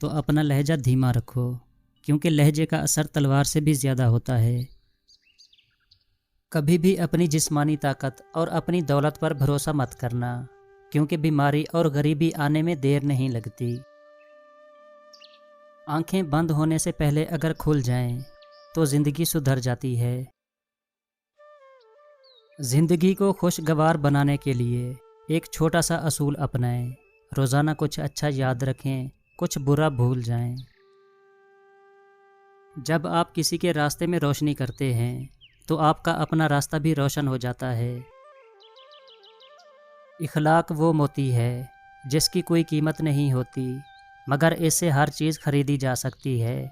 تو اپنا لہجہ دھیما رکھو، کیونکہ لہجے کا اثر تلوار سے بھی زیادہ ہوتا ہے۔ کبھی بھی اپنی جسمانی طاقت اور اپنی دولت پر بھروسہ مت کرنا، کیونکہ بیماری اور غریبی آنے میں دیر نہیں لگتی۔ آنکھیں بند ہونے سے پہلے اگر کھل جائیں تو زندگی سدھر جاتی ہے۔ زندگی کو خوشگوار بنانے کے لیے ایک چھوٹا سا اصول اپنائیں، روزانہ کچھ اچھا یاد رکھیں، کچھ برا بھول جائیں۔ جب آپ کسی کے راستے میں روشنی کرتے ہیں تو آپ کا اپنا راستہ بھی روشن ہو جاتا ہے۔ اخلاق وہ موتی ہے جس کی کوئی قیمت نہیں ہوتی، مگر اس سے ہر چیز خریدی جا سکتی ہے۔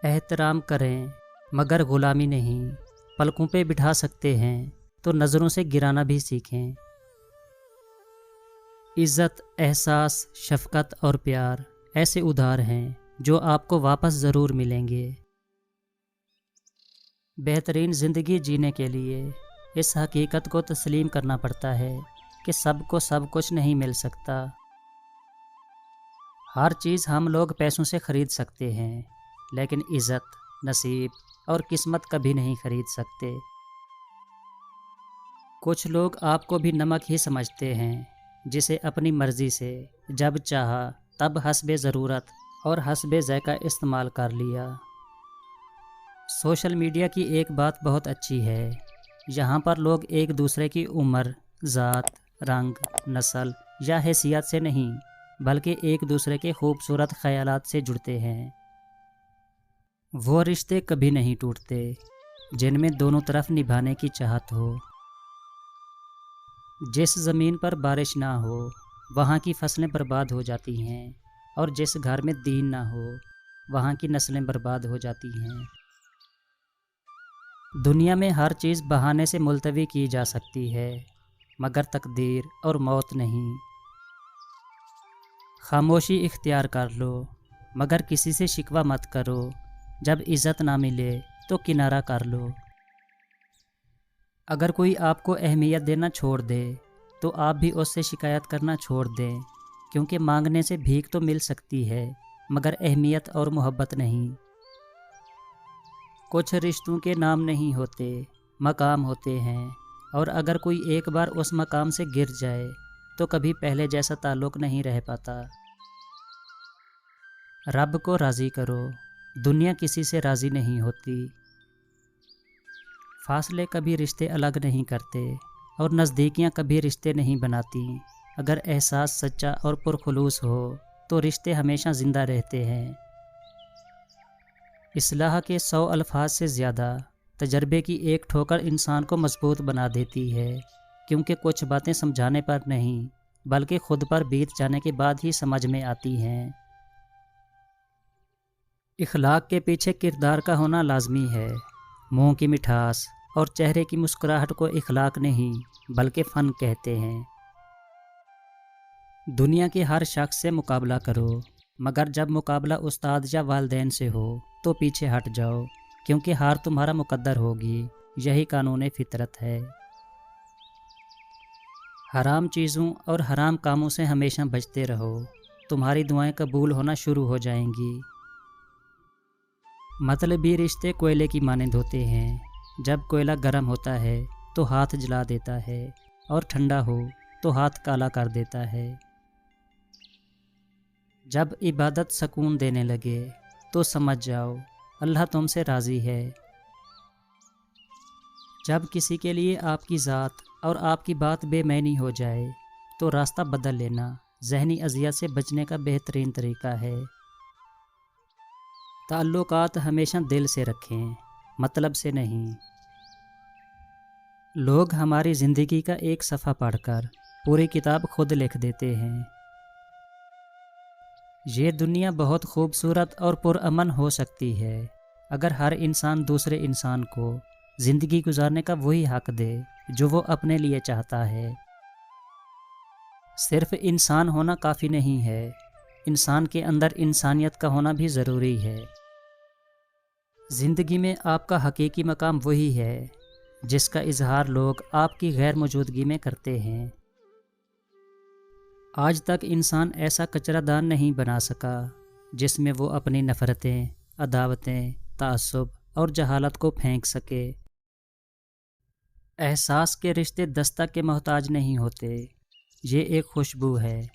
احترام کریں مگر غلامی نہیں، پلکوں پہ بٹھا سکتے ہیں تو نظروں سے گرانا بھی سیکھیں۔ عزت، احساس، شفقت اور پیار ایسے ادھار ہیں جو آپ کو واپس ضرور ملیں گے۔ بہترین زندگی جینے کے لیے اس حقیقت کو تسلیم کرنا پڑتا ہے کہ سب کو سب کچھ نہیں مل سکتا۔ ہر چیز ہم لوگ پیسوں سے خرید سکتے ہیں، لیکن عزت، نصیب اور قسمت کبھی نہیں خرید سکتے۔ کچھ لوگ آپ کو بھی نمک ہی سمجھتے ہیں، جسے اپنی مرضی سے جب چاہا تب حسب ضرورت اور حسب ذائقہ استعمال کر لیا۔ سوشل میڈیا کی ایک بات بہت اچھی ہے، یہاں پر لوگ ایک دوسرے کی عمر، ذات، رنگ، نسل یا حیثیت سے نہیں، بلکہ ایک دوسرے کے خوبصورت خیالات سے جڑتے ہیں۔ وہ رشتے کبھی نہیں ٹوٹتے جن میں دونوں طرف نبھانے کی چاہت ہو۔ جس زمین پر بارش نہ ہو وہاں کی فصلیں برباد ہو جاتی ہیں، اور جس گھر میں دین نہ ہو وہاں کی نسلیں برباد ہو جاتی ہیں۔ دنیا میں ہر چیز بہانے سے ملتوی کی جا سکتی ہے، مگر تقدیر اور موت نہیں۔ خاموشی اختیار کر لو، مگر کسی سے شکوہ مت کرو۔ جب عزت نہ ملے تو کنارہ کر لو۔ اگر کوئی آپ کو اہمیت دینا چھوڑ دے تو آپ بھی اس سے شکایت کرنا چھوڑ دیں، کیونکہ مانگنے سے بھیک تو مل سکتی ہے، مگر اہمیت اور محبت نہیں۔ کچھ رشتوں کے نام نہیں ہوتے، مقام ہوتے ہیں، اور اگر کوئی ایک بار اس مقام سے گر جائے تو کبھی پہلے جیسا تعلق نہیں رہ پاتا۔ رب کو راضی کرو، دنیا کسی سے راضی نہیں ہوتی۔ فاصلے کبھی رشتے الگ نہیں کرتے، اور نزدیکیاں کبھی رشتے نہیں بناتی۔ اگر احساس سچا اور پرخلوص ہو تو رشتے ہمیشہ زندہ رہتے ہیں۔ اصلاح کے 100 الفاظ سے زیادہ تجربے کی ایک ٹھوکر انسان کو مضبوط بنا دیتی ہے، کیونکہ کچھ باتیں سمجھانے پر نہیں بلکہ خود پر بیت جانے کے بعد ہی سمجھ میں آتی ہیں۔ اخلاق کے پیچھے کردار کا ہونا لازمی ہے۔ منہ کی مٹھاس اور چہرے کی مسکراہٹ کو اخلاق نہیں بلکہ فن کہتے ہیں۔ دنیا کے ہر شخص سے مقابلہ کرو، مگر جب مقابلہ استاد یا والدین سے ہو تو پیچھے ہٹ جاؤ، کیونکہ ہار تمہارا مقدر ہوگی، یہی قانون فطرت ہے۔ حرام چیزوں اور حرام کاموں سے ہمیشہ بچتے رہو، تمہاری دعائیں قبول ہونا شروع ہو جائیں گی۔ مطلبی رشتے کوئلے کی مانند ہوتے ہیں، جب کوئلہ گرم ہوتا ہے تو ہاتھ جلا دیتا ہے، اور ٹھنڈا ہو تو ہاتھ کالا کر دیتا ہے۔ جب عبادت سکون دینے لگے تو سمجھ جاؤ اللہ تم سے راضی ہے۔ جب کسی کے لیے آپ کی ذات اور آپ کی بات بے معنی ہو جائے تو راستہ بدل لینا ذہنی اذیت سے بچنے کا بہترین طریقہ ہے۔ تعلقات ہمیشہ دل سے رکھیں، مطلب سے نہیں۔ لوگ ہماری زندگی کا ایک صفحہ پڑھ کر پوری کتاب خود لکھ دیتے ہیں۔ یہ دنیا بہت خوبصورت اور پرامن ہو سکتی ہے اگر ہر انسان دوسرے انسان کو زندگی گزارنے کا وہی حق دے جو وہ اپنے لیے چاہتا ہے۔ صرف انسان ہونا کافی نہیں ہے، انسان کے اندر انسانیت کا ہونا بھی ضروری ہے۔ زندگی میں آپ کا حقیقی مقام وہی ہے جس کا اظہار لوگ آپ کی غیر موجودگی میں کرتے ہیں۔ آج تک انسان ایسا کچرا دان نہیں بنا سکا جس میں وہ اپنی نفرتیں، عداوتیں، تعصب اور جہالت کو پھینک سکے۔ احساس کے رشتے دستک کے محتاج نہیں ہوتے، یہ ایک خوشبو ہے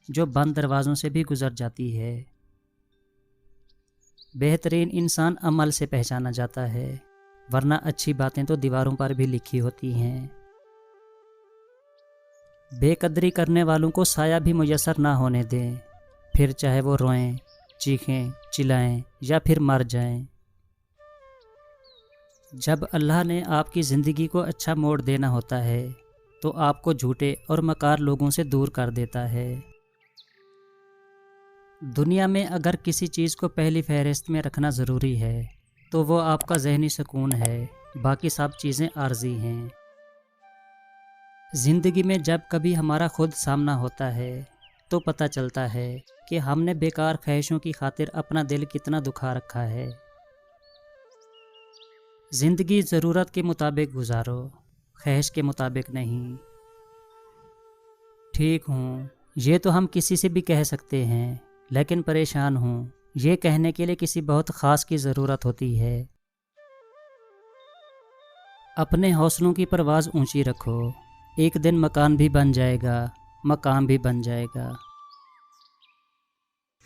جو بند دروازوں سے بھی گزر جاتی ہے۔ بہترین انسان عمل سے پہچانا جاتا ہے، ورنہ اچھی باتیں تو دیواروں پر بھی لکھی ہوتی ہیں۔ بے قدری کرنے والوں کو سایہ بھی میسر نہ ہونے دیں، پھر چاہے وہ روئیں، چیخیں، چلائیں یا پھر مر جائیں۔ جب اللہ نے آپ کی زندگی کو اچھا موڑ دینا ہوتا ہے تو آپ کو جھوٹے اور مکار لوگوں سے دور کر دیتا ہے۔ دنیا میں اگر کسی چیز کو پہلی فہرست میں رکھنا ضروری ہے تو وہ آپ کا ذہنی سکون ہے، باقی سب چیزیں عارضی ہیں۔ زندگی میں جب کبھی ہمارا خود سامنا ہوتا ہے تو پتہ چلتا ہے کہ ہم نے بیکار خواہشوں کی خاطر اپنا دل کتنا دکھا رکھا ہے۔ زندگی ضرورت کے مطابق گزارو، خواہش کے مطابق نہیں۔ ٹھیک ہوں، یہ تو ہم کسی سے بھی کہہ سکتے ہیں، لیکن پریشان ہوں، یہ کہنے کے لیے کسی بہت خاص کی ضرورت ہوتی ہے۔ اپنے حوصلوں کی پرواز اونچی رکھو، ایک دن مکان بھی بن جائے گا، مقام بھی بن جائے گا۔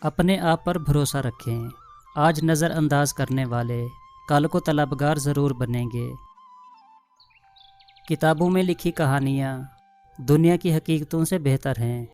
اپنے آپ پر بھروسہ رکھیں، آج نظر انداز کرنے والے کل کو طلبگار ضرور بنیں گے۔ کتابوں میں لکھی کہانیاں دنیا کی حقیقتوں سے بہتر ہیں۔